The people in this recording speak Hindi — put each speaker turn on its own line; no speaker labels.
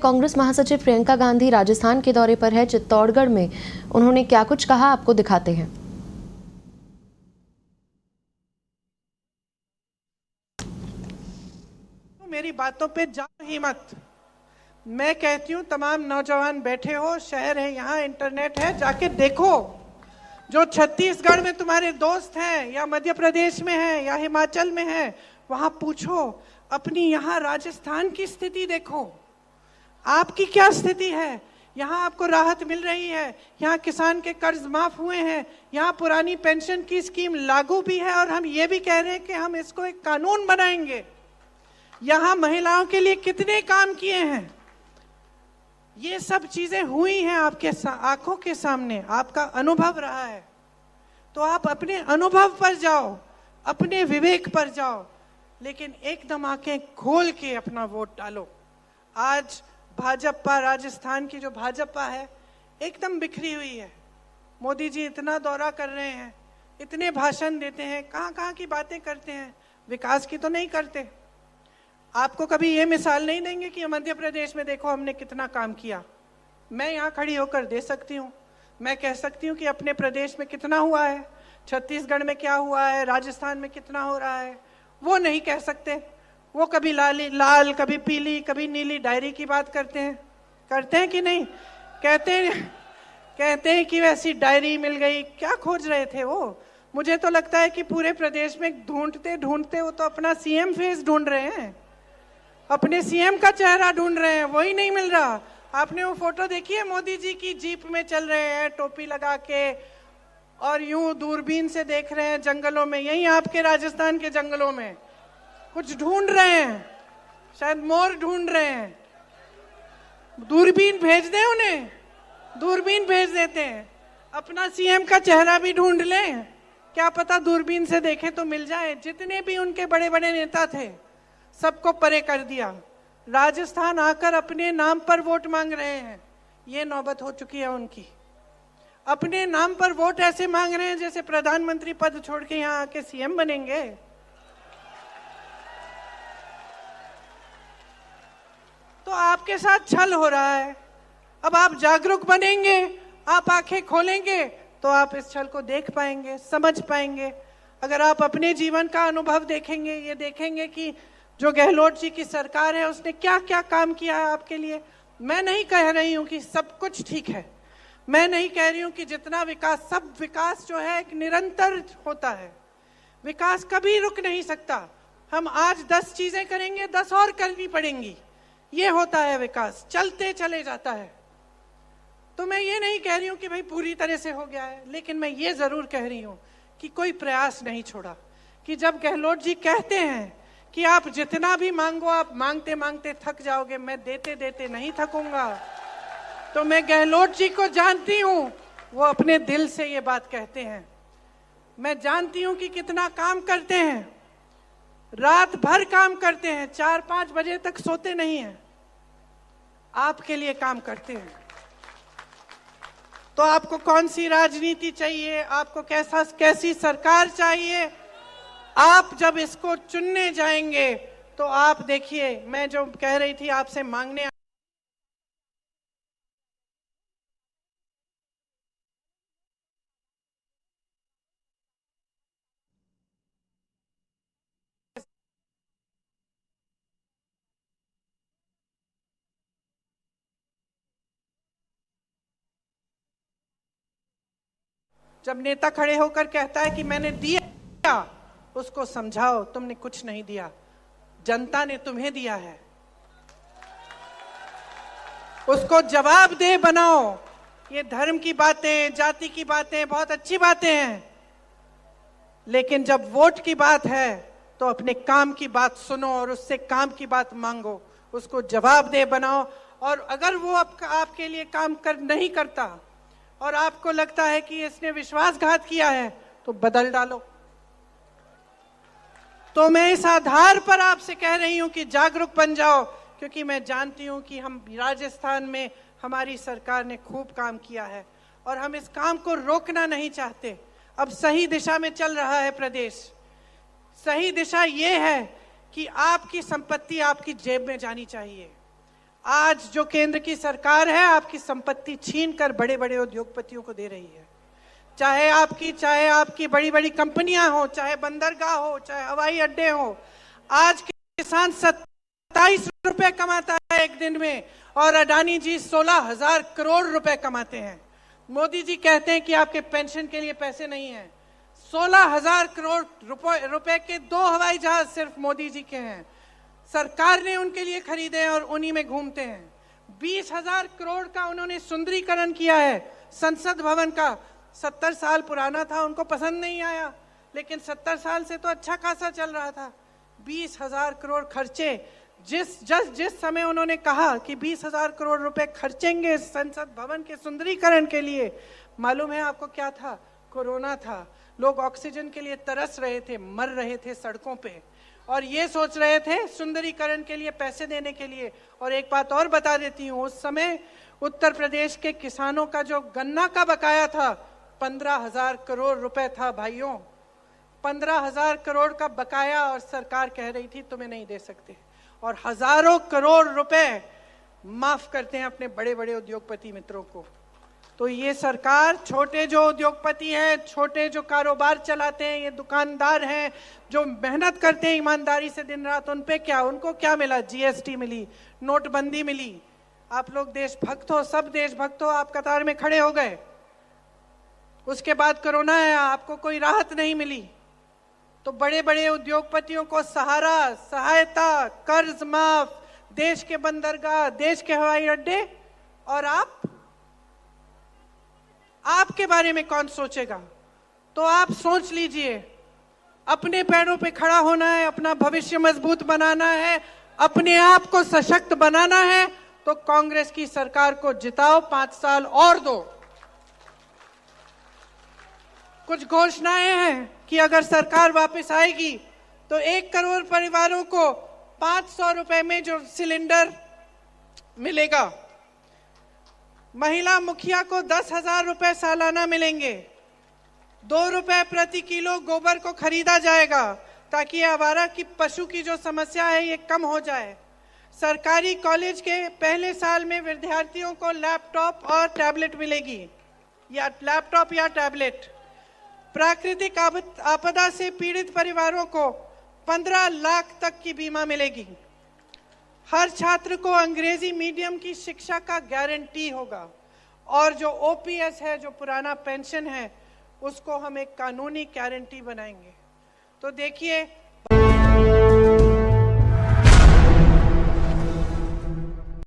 कांग्रेस महासचिव प्रियंका गांधी राजस्थान के दौरे पर है। चित्तौड़गढ़ में उन्होंने क्या कुछ कहा, आपको दिखाते हैं।
मेरी बातों पे जाओ ही मत। मैं कहती हूँ तमाम नौजवान बैठे हो, शहर है, यहाँ इंटरनेट है, जाके देखो। जो छत्तीसगढ़ में तुम्हारे दोस्त हैं या मध्य प्रदेश में हैं या हिमाचल में हैं, वहां पूछो। अपनी यहाँ राजस्थान की स्थिति देखो, आपकी क्या स्थिति है। यहाँ आपको राहत मिल रही है, यहाँ किसान के कर्ज माफ हुए हैं, यहाँ पुरानी पेंशन की स्कीम लागू भी है और हम ये भी कह रहे हैं कि हम इसको एक कानून बनाएंगे। यहाँ महिलाओं के लिए कितने काम किए हैं, ये सब चीजें हुई हैं आपके आंखों के सामने, आपका अनुभव रहा है। तो आप अपने अनुभव पर जाओ, अपने विवेक पर जाओ, लेकिन एकदम आंखें खोल के अपना वोट डालो। आज भाजपा, राजस्थान की जो भाजपा है, एकदम बिखरी हुई है। मोदी जी इतना दौरा कर रहे हैं, इतने भाषण देते हैं, कहाँ कहाँ की बातें करते हैं, विकास की तो नहीं करते। आपको कभी ये मिसाल नहीं देंगे कि मध्य प्रदेश में देखो हमने कितना काम किया। मैं यहाँ खड़ी होकर दे सकती हूँ, मैं कह सकती हूँ कि अपने प्रदेश में कितना हुआ है, छत्तीसगढ़ में क्या हुआ है, राजस्थान में कितना हो रहा है। वो नहीं कह सकते। वो कभी लाल, कभी पीली, कभी नीली डायरी की बात करते हैं कि नहीं? कहते हैं कि वैसी डायरी मिल गई। क्या खोज रहे थे वो? मुझे तो लगता है कि पूरे प्रदेश में ढूंढते ढूंढते वो तो अपना सीएम फेस ढूंढ रहे हैं, अपने सीएम का चेहरा ढूंढ रहे हैं, वही नहीं मिल रहा। आपने वो फोटो देखी है, मोदी जी की जीप में चल रहे हैं टोपी लगा के और यूं दूरबीन से देख रहे हैं जंगलों में। यही आपके राजस्थान के जंगलों में कुछ ढूंढ रहे हैं, शायद मोर ढूंढ रहे हैं। दूरबीन भेज दें उन्हें, दूरबीन भेज देते हैं, अपना सीएम का चेहरा भी ढूंढ लें, क्या पता दूरबीन से देखें तो मिल जाए। जितने भी उनके बड़े बड़े नेता थे सबको परे कर दिया। राजस्थान आकर अपने नाम पर वोट मांग रहे हैं, ये नौबत हो चुकी है उनकी। अपने नाम पर वोट ऐसे मांग रहे हैं जैसे प्रधानमंत्री पद छोड़ के यहाँ आके सीएम बनेंगे। तो आपके साथ छल हो रहा है। अब आप जागरूक बनेंगे, आप आंखें खोलेंगे तो आप इस छल को देख पाएंगे, समझ पाएंगे। अगर आप अपने जीवन का अनुभव देखेंगे, ये देखेंगे कि जो गहलोत जी की सरकार है उसने क्या क्या काम किया है आपके लिए। मैं नहीं कह रही हूं कि सब कुछ ठीक है, मैं नहीं कह रही हूं कि जितना विकास, सब विकास जो है एक निरंतर होता है, विकास कभी रुक नहीं सकता। हम आज 10 चीजें करेंगे, 10 और करनी पड़ेंगी, ये होता है विकास, चलते चले जाता है। तो मैं ये नहीं कह रही हूं कि भाई पूरी तरह से हो गया है, लेकिन मैं ये जरूर कह रही हूं कि कोई प्रयास नहीं छोड़ा। कि जब गहलोत जी कहते हैं कि आप जितना भी मांगो, आप मांगते मांगते थक जाओगे, मैं देते देते नहीं थकूंगा, तो मैं गहलोत जी को जानती हूं, वो अपने दिल से ये बात कहते हैं। मैं जानती हूं कि कितना काम करते हैं, रात भर काम करते हैं, 4-5 बजे तक सोते नहीं हैं, आपके लिए काम करते हैं। तो आपको कौन सी राजनीति चाहिए, आपको कैसी सरकार चाहिए, आप जब इसको चुनने जाएंगे तो आप देखिए, मैं जो कह रही थी आपसे मांगने, जब नेता खड़े होकर कहता है कि मैंने दिया, उसको समझाओ तुमने कुछ नहीं दिया, जनता ने तुम्हें दिया है, उसको जवाबदेह बनाओ। ये धर्म की बातें, जाति की बातें बहुत अच्छी बातें हैं, लेकिन जब वोट की बात है तो अपने काम की बात सुनो और उससे काम की बात मांगो, उसको जवाबदेह बनाओ। और अगर वो आपके लिए काम नहीं करता और आपको लगता है कि इसने विश्वासघात किया है, तो बदल डालो। तो मैं इस आधार पर आपसे कह रही हूं कि जागरूक बन जाओ, क्योंकि मैं जानती हूं कि हम राजस्थान में हमारी सरकार ने खूब काम किया है और हम इस काम को रोकना नहीं चाहते। अब सही दिशा में चल रहा है प्रदेश। सही दिशा ये है कि आपकी संपत्ति आपकी जेब में जानी चाहिए, आज जो केंद्र की सरकार है आपकी संपत्ति छीन कर बड़े बड़े उद्योगपतियों को दे रही है। चाहे आपकी बड़ी बड़ी कंपनियां हो, चाहे बंदरगाह हो, चाहे हवाई अड्डे हो। आज किसान 27 रुपए कमाता है एक दिन में और अडानी जी 16,000 करोड़ रुपए कमाते हैं। मोदी जी कहते हैं कि आपके पेंशन के लिए पैसे नहीं है। 16,000 करोड़ रुपए के 2 हवाई जहाज सिर्फ मोदी जी के हैं। सरकार ने उनके लिए खरीदे हैं और उन्हीं में घूमते हैं। 20,000 करोड़ का उन्होंने सुंदरीकरण किया है संसद भवन का। 70 साल पुराना था, उनको पसंद नहीं आया, लेकिन 70 साल से तो अच्छा खासा चल रहा था। 20,000 करोड़ खर्चे। जिस समय उन्होंने कहा कि 20,000 करोड़ रुपए खर्चेंगे संसद भवन के सुंदरीकरण के लिए, मालूम है आपको क्या था? कोरोना था। लोग ऑक्सीजन के लिए तरस रहे थे, मर रहे थे सड़कों पे, और ये सोच रहे थे सुंदरीकरण के लिए पैसे देने के लिए। और एक बात और बता देती हूँ, उस समय उत्तर प्रदेश के किसानों का जो गन्ना का बकाया था 15,000 करोड़ रुपए था भाइयों। 15,000 करोड़ का बकाया, और सरकार कह रही थी तुम्हें नहीं दे सकते, और हजारों करोड़ रुपए माफ करते हैं अपने बड़े बड़े उद्योगपति मित्रों को। तो ये सरकार छोटे जो उद्योगपति हैं, छोटे जो कारोबार चलाते हैं, ये दुकानदार हैं जो मेहनत करते हैं ईमानदारी से दिन रात, उनको क्या मिला? जीएसटी मिली, नोटबंदी मिली। आप लोग देशभक्त हो, सब देशभक्त हो, आप कतार में खड़े हो गए। उसके बाद कोरोना आया, आपको कोई राहत नहीं मिली। तो बड़े बड़े उद्योगपतियों को सहारा, सहायता, कर्ज माफ, देश के बंदरगाह, देश के हवाई अड्डे, और आपके बारे में कौन सोचेगा? तो आप सोच लीजिए, अपने पैरों पे खड़ा होना है, अपना भविष्य मजबूत बनाना है, अपने आप को सशक्त बनाना है, तो कांग्रेस की सरकार को जिताओ, 5 साल और दो। कुछ घोषणाएं हैं कि अगर सरकार वापस आएगी तो 1 करोड़ परिवारों को 500 रुपए में जो सिलेंडर मिलेगा, महिला मुखिया को 10,000 रुपए सालाना मिलेंगे, 2 रुपए प्रति किलो गोबर को खरीदा जाएगा ताकि आवारा की पशु की जो समस्या है ये कम हो जाए। सरकारी कॉलेज के पहले साल में विद्यार्थियों को लैपटॉप और टैबलेट मिलेगी, या लैपटॉप या टैबलेट। प्राकृतिक आपदा से पीड़ित परिवारों को 15 लाख तक की बीमा मिलेगी। हर छात्र को अंग्रेजी मीडियम की शिक्षा का गारंटी होगा, और जो ओपीएस है, जो पुराना पेंशन है, उसको हम एक कानूनी गारंटी बनाएंगे। तो देखिए,